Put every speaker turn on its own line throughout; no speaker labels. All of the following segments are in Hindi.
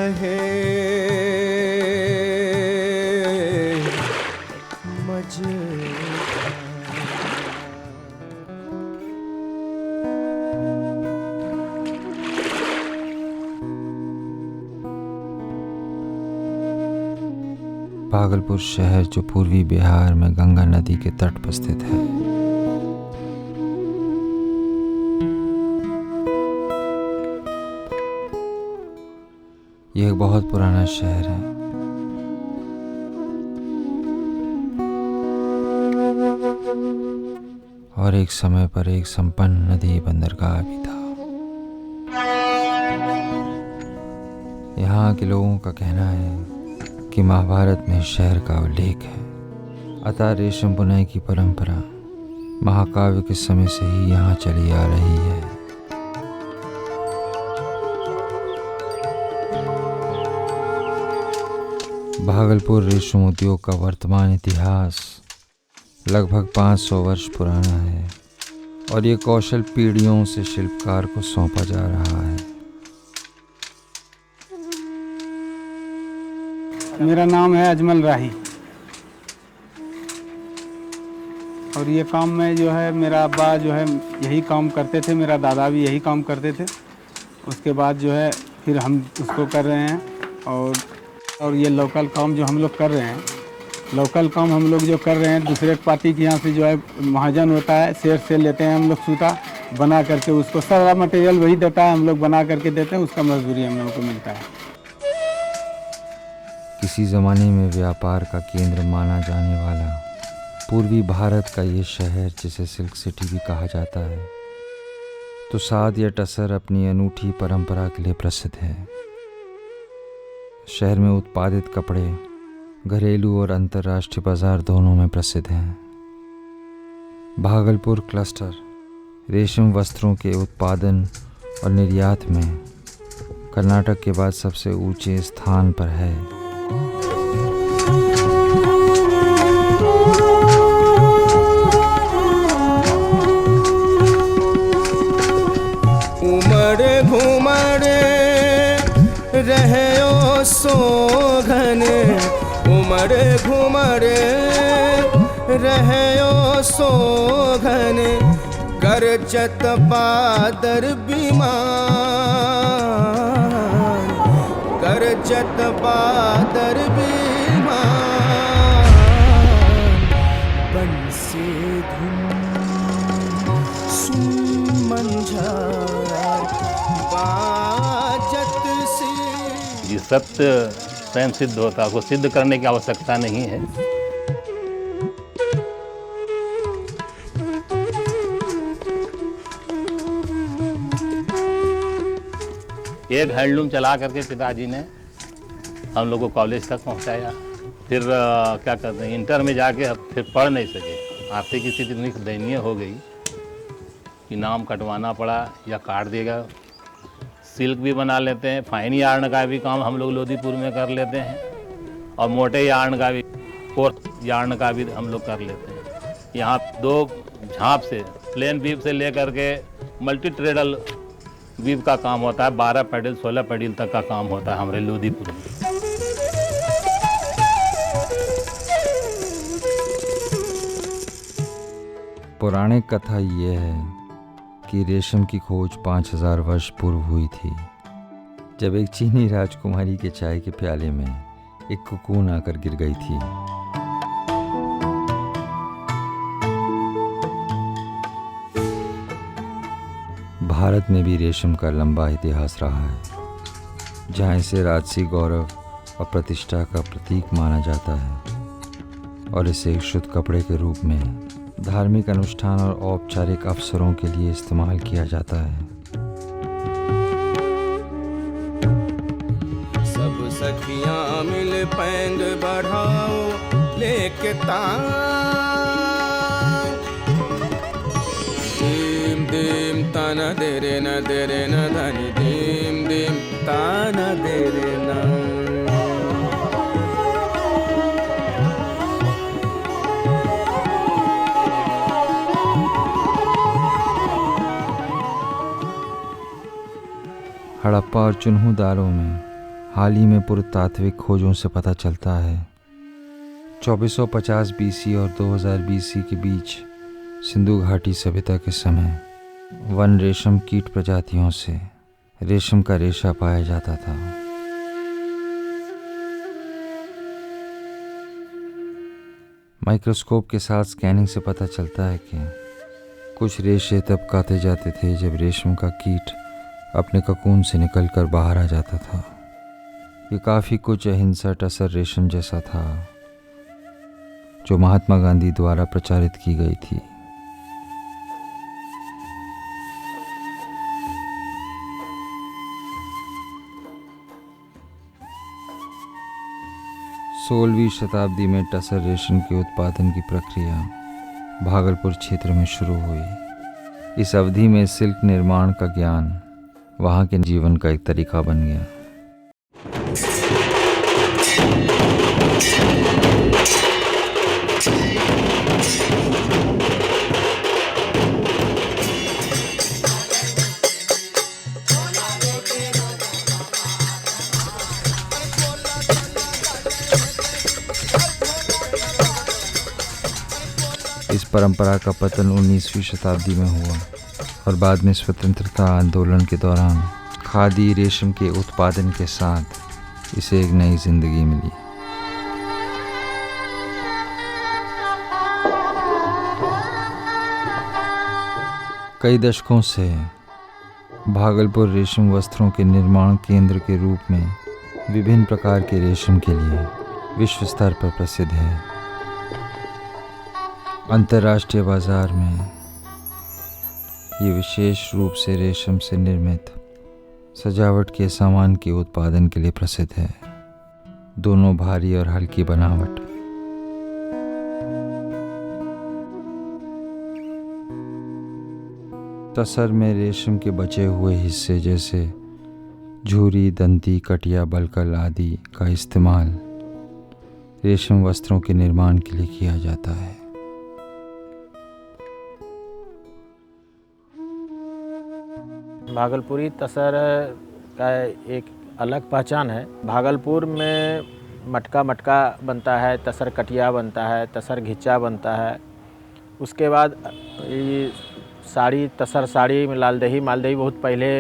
रहे मजे।
भागलपुर शहर जो पूर्वी बिहार में गंगा नदी के तट पर स्थित है। यह एक बहुत पुराना शहर है। और एक समय पर एक संपन्न नदी बंदरगाह भी था। यहाँ के लोगों का कहना है कि महाभारत में शहर का उल्लेख है। अतः रेशम बुनाई की परंपरा महाकाव्य के समय से ही यहाँ चली आ रही है। भागलपुर रेशम उद्योग का वर्तमान इतिहास लगभग 500 वर्ष पुराना है और ये कौशल पीढ़ियों से शिल्पकार को सौंपा जा रहा है।
मेरा नाम है अजमल राही और ये काम में जो है मेरा अब्बा जो है यही काम करते थे, मेरा दादा भी यही काम करते थे। उसके बाद जो है फिर हम उसको कर रहे हैं। और ये लोकल काम जो हम लोग कर रहे हैं, लोकल काम हम लोग जो कर रहे हैं, दूसरे पार्टी के यहाँ से जो है महाजन होता है, शेर से लेते हैं हम लोग सूता बना करके, उसको सारा मटेरियल वही देता है, हम लोग बना करके देते हैं, उसका मजदूरी हम लोगों को मिलता है।
किसी ज़माने में व्यापार का केंद्र माना जाने वाला पूर्वी भारत का ये शहर, जिसे सिल्क सिटी भी कहा जाता है, तो साद या टसर अपनी अनूठी परंपरा के लिए प्रसिद्ध है। शहर में उत्पादित कपड़े घरेलू और अंतर्राष्ट्रीय बाजार दोनों में प्रसिद्ध हैं। भागलपुर क्लस्टर रेशम वस्त्रों के उत्पादन और निर्यात में कर्नाटक के बाद सबसे ऊंचे स्थान पर है।
उमड़ घुमड़ रहो सोघन, उमड़ घुमड़ रहो सोघन, गरजत बादर विमान, गरजत बादर विमान, बंसी धुन सुमंझा बाजत सी।
ये सत्य स्वयं सिद्ध होता है, को सिद्ध करने की आवश्यकता नहीं है। एक हैंडलूम चला करके पिताजी ने हम लोग को कॉलेज तक पहुंचाया। फिर क्या कहते हैं, इंटर में जाके फिर पढ़ नहीं सके। आर्थिक स्थिति इतनी दयनीय हो गई कि नाम कटवाना पड़ा या काट देगा। सिल्क भी बना लेते हैं, फाइन यार्न का भी काम हम लोग लोधीपुर में कर लेते हैं और मोटे यार्न का भी, कोर्स यार्न का भी हम लोग कर लेते हैं। यहाँ 2 झाँप से प्लेन वीव से लेकर के मल्टी ट्रेडल वीव का काम होता है। 12 पैडल 16 पैडल तक का काम होता है हमारे लोधीपुर में।
पौराणिक कथा ये है कि रेशम की खोज 5000 वर्ष पूर्व हुई थी, जब एक चीनी राजकुमारी के चाय के प्याले में एक कुकून आकर गिर गई थी। भारत में भी रेशम का लंबा इतिहास रहा है, जहाँ इसे राजसी गौरव और प्रतिष्ठा का प्रतीक माना जाता है और इसे एक शुद्ध कपड़े के रूप में धार्मिक अनुष्ठान और औपचारिक अवसरों के लिए इस्तेमाल किया जाता है।
सब सखियां मिल पैंग बढ़ाओ लेके तान, दीम दीम ताना दे रे न धनी, दीम दीम ताना दे रे न।
हड़प्पा और चुन्हू दारों में हाल ही में पुरातात्विक खोजों से पता चलता है 2450 BC और 2000 BC के बीच सिंधु घाटी सभ्यता के समय वन रेशम कीट प्रजातियों से रेशम का रेशा पाया जाता था। माइक्रोस्कोप के साथ स्कैनिंग से पता चलता है कि कुछ रेशे तब काटे जाते थे जब रेशम का कीट अपने ककून से निकलकर बाहर आ जाता था। ये काफ़ी कुछ अहिंसा टसर रेशम जैसा था जो महात्मा गांधी द्वारा प्रचारित की गई थी। सोलहवीं शताब्दी में टसर रेशम के उत्पादन की प्रक्रिया भागलपुर क्षेत्र में शुरू हुई। इस अवधि में सिल्क निर्माण का ज्ञान वहाँ के जीवन का एक तरीका बन गया। इस परंपरा का पतन 19वीं शताब्दी में हुआ और बाद में स्वतंत्रता आंदोलन के दौरान खादी रेशम के उत्पादन के साथ इसे एक नई जिंदगी मिली। कई दशकों से भागलपुर रेशम वस्त्रों के निर्माण केंद्र के रूप में विभिन्न प्रकार के रेशम के लिए विश्व स्तर पर प्रसिद्ध है। अंतर्राष्ट्रीय बाजार में ये विशेष रूप से रेशम से निर्मित सजावट के सामान के उत्पादन के लिए प्रसिद्ध है। दोनों भारी और हल्की बनावट। तसर में रेशम के बचे हुए हिस्से जैसे झूरी, दंती, कटिया, बलकल आदि का इस्तेमाल रेशम वस्त्रों के निर्माण के लिए किया जाता है।
भागलपुरी तसर का एक अलग पहचान है। भागलपुर में मटका बनता है, तसर कटिया बनता है, तसर घिच्चा बनता है। उसके बाद ये साड़ी, तसर साड़ी में मालदही बहुत पहले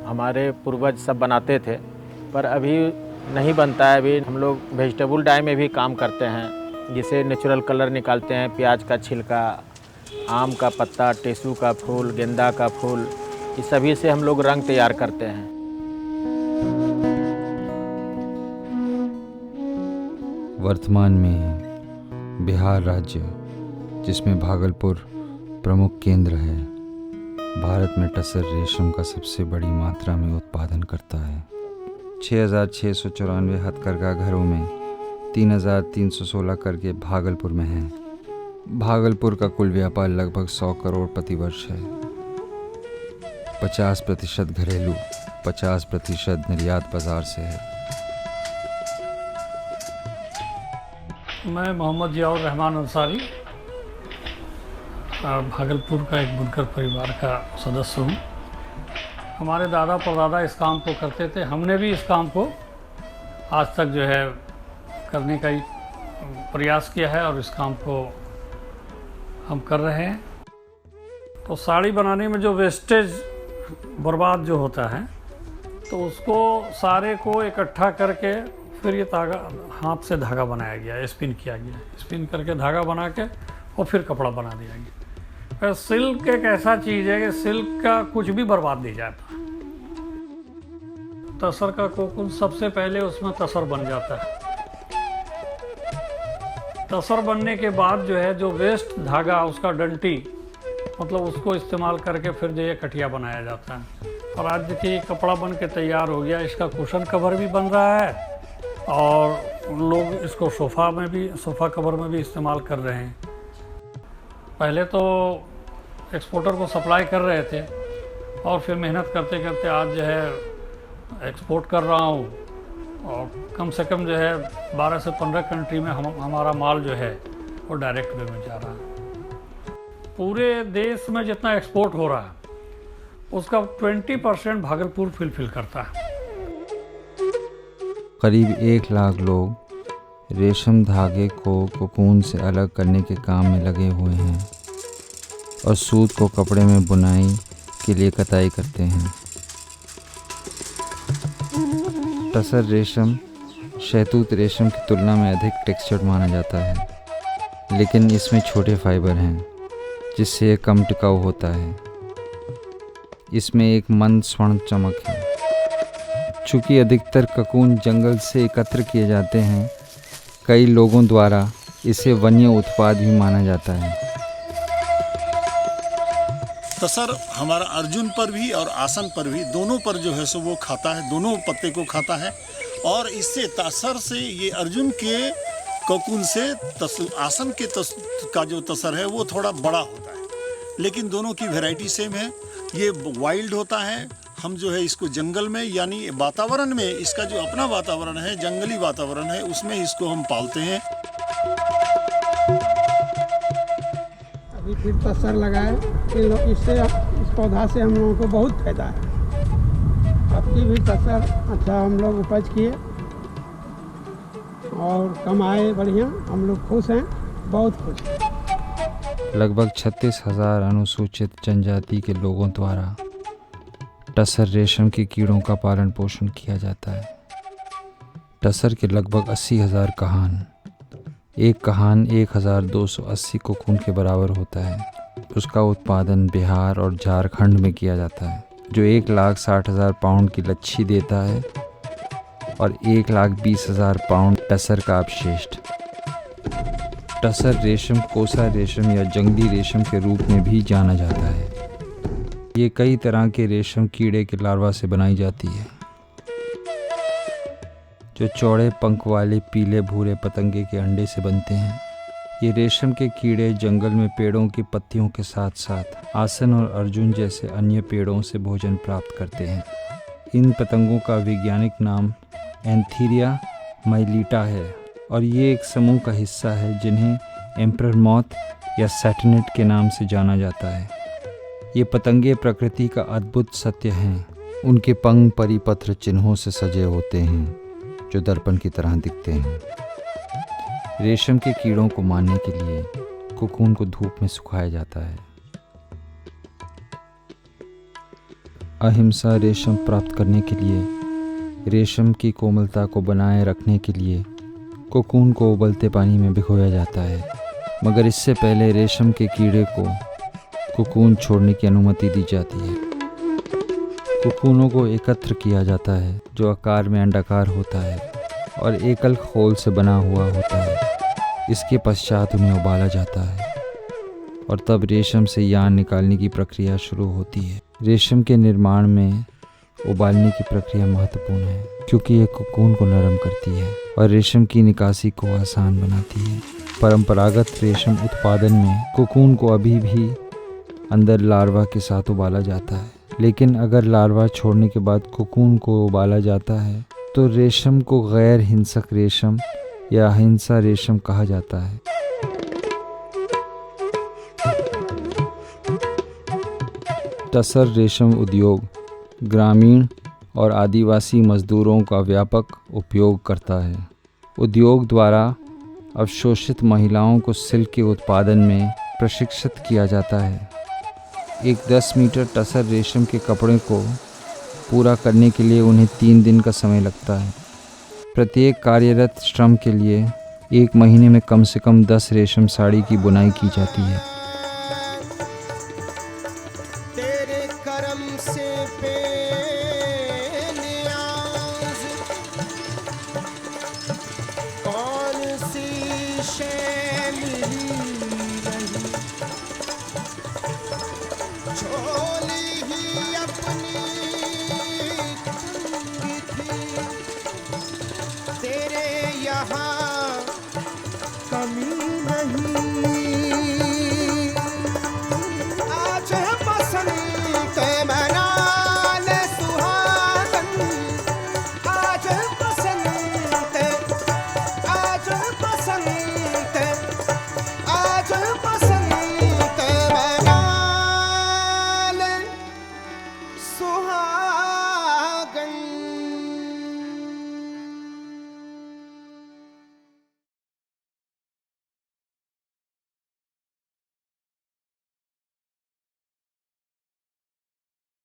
हमारे पूर्वज सब बनाते थे, पर अभी नहीं बनता है। अभी हम लोग वेजिटेबल डाई में भी काम करते हैं, जिसे नेचुरल कलर निकालते हैं। प्याज का छिलका, आम का पत्ता, टेसू का फूल, गेंदा का फूल, इस सभी से हम लोग रंग तैयार करते हैं।
वर्तमान में बिहार राज्य, जिसमें भागलपुर प्रमुख केंद्र है, भारत में टसर रेशम का सबसे बड़ी मात्रा में उत्पादन करता है। 6,694 हथकरघा घरों में 3,316 करघे भागलपुर में हैं। भागलपुर का कुल व्यापार लगभग 100 करोड़ प्रतिवर्ष है। 50% घरेलू, 50% निर्यात बाजार से है।
मैं मोहम्मद जियाउर रहमान अंसारी भागलपुर का एक बुनकर परिवार का सदस्य हूँ। हमारे दादा परदादा इस काम को करते थे। हमने भी इस काम को आज तक जो है करने का प्रयास किया है और इस काम को हम कर रहे हैं। तो साड़ी बनाने में जो वेस्टेज बर्बाद जो होता है, तो उसको सारे को इकट्ठा करके फिर ये हाथ से धागा बनाया गया, स्पिन किया गया। स्पिन करके धागा बना के और फिर कपड़ा बना दिया गया। सिल्क एक ऐसा चीज़ है कि सिल्क का कुछ भी बर्बाद नहीं जाता। तसर का कोकून सबसे पहले उसमें तसर बन जाता है। तसर बनने के बाद जो है जो वेस्ट धागा, उसका डंटी, मतलब उसको इस्तेमाल करके फिर जो ये कटिया बनाया जाता है। और आज देखिए कपड़ा बन के तैयार हो गया। इसका कुशन कवर भी बन रहा है और लोग इसको सोफ़ा कवर में भी इस्तेमाल कर रहे हैं। पहले तो एक्सपोर्टर को सप्लाई कर रहे थे और फिर मेहनत करते करते आज जो है एक्सपोर्ट कर रहा हूँ और कम से कम जो है 12 से 15 कंट्री में हमारा माल जो है वो डायरेक्ट वे में जा रहा है। पूरे देश में जितना एक्सपोर्ट हो रहा है उसका 20% भागलपुर फुलफिल करता है।
करीब 1 लाख लोग रेशम धागे को कोकून से अलग करने के काम में लगे हुए हैं और सूत को कपड़े में बुनाई के लिए कताई करते हैं। टसर रेशम शहतूत रेशम की तुलना में अधिक टेक्सचर्ड माना जाता है, लेकिन इसमें छोटे फाइबर हैं जिससे यह कम टिकाऊ होता है। इसमें एक मंद स्वर्ण चमक है। चूँकि अधिकतर ककून जंगल से एकत्र किए जाते हैं, कई लोगों द्वारा इसे वन्य उत्पाद भी माना जाता है।
तसर हमारा अर्जुन पर भी और आसन पर भी, दोनों पर जो है सो वो खाता है, दोनों पत्ते को खाता है। और इससे तसर से ये अर्जुन के कोकून से आसन के का जो तसर है वो थोड़ा बड़ा होता है, लेकिन दोनों की वैरायटी सेम है। ये वाइल्ड होता है। हम जो है इसको जंगल में यानी वातावरण में, इसका जो अपना वातावरण है, जंगली वातावरण है, उसमें इसको हम पालते हैं।
अभी फिर तसर लगाए, इससे इस पौधा से हम लोगों को बहुत फायदा है। अब की भी तसर अच्छा हम लोग उपज किए और कमाए बढ़िया। हम लोग खुश हैं, बहुत खुश हैं।
लगभग 36,000 अनुसूचित जनजाति के लोगों द्वारा टसर रेशम के कीड़ों का पालन पोषण किया जाता है। टसर के लगभग 80,000 कहान, एक कहान 1280 कोकून के बराबर होता है। उसका उत्पादन बिहार और झारखंड में किया जाता है, जो 1,60,000 पाउंड की लच्छी देता है और 1,20,000 पाउंड टसर का अपशिष्ट। टसर रेशम कोसा रेशम या जंगली रेशम के रूप में भी जाना जाता है। ये कई तरह के रेशम कीड़े के लार्वा से बनाई जाती है, जो चौड़े पंख वाले पीले भूरे पतंगे के अंडे से बनते हैं। ये रेशम के कीड़े जंगल में पेड़ों की पत्तियों के साथ साथ आसन और अर्जुन जैसे अन्य पेड़ों से भोजन प्राप्त करते हैं। इन पतंगों का वैज्ञानिक नाम एंथीरिया माइलिटा है और ये एक समूह का हिस्सा है जिन्हें एम्परर मॉथ या सैटर्नेट के नाम से जाना जाता है। ये पतंगे प्रकृति का अद्भुत सत्य हैं। उनके पंख परिपत्र चिन्हों से सजे होते हैं जो दर्पण की तरह दिखते हैं। रेशम के कीड़ों को मारने के लिए कोकून को धूप में सुखाया जाता है। अहिंसा रेशम प्राप्त करने के लिए रेशम की कोमलता को बनाए रखने के लिए कोकून को उबलते पानी में भिगोया जाता है, मगर इससे पहले रेशम के कीड़े को कोकून छोड़ने की अनुमति दी जाती है। कोकूनों को एकत्र किया जाता है जो आकार में अंडाकार होता है और एकल खोल से बना हुआ होता है। इसके पश्चात उन्हें उबाला जाता है और तब रेशम से यान निकालने की प्रक्रिया शुरू होती है। रेशम के निर्माण में उबालने की प्रक्रिया महत्वपूर्ण है क्योंकि ये कोकून को नरम करती है और रेशम की निकासी को आसान बनाती है। परंपरागत रेशम उत्पादन में कोकून को अभी भी अंदर लार्वा के साथ उबाला जाता है, लेकिन अगर लार्वा छोड़ने के बाद कोकून को उबाला जाता है तो रेशम को गैर हिंसक रेशम या अहिंसा रेशम कहा जाता है। टसर रेशम उद्योग ग्रामीण और आदिवासी मजदूरों का व्यापक उपयोग करता है। उद्योग द्वारा अवशोषित महिलाओं को सिल्क के उत्पादन में प्रशिक्षित किया जाता है। एक 10 मीटर टसर रेशम के कपड़े को पूरा करने के लिए उन्हें 3 दिन का समय लगता है। प्रत्येक कार्यरत श्रम के लिए 1 महीने में कम से कम 10 रेशम साड़ी की बुनाई की जाती है।
तेरे करम से बेनियाज़ कौन सी शै मिली रही, झोली ही अपनी तंगी थी तेरे यहाँ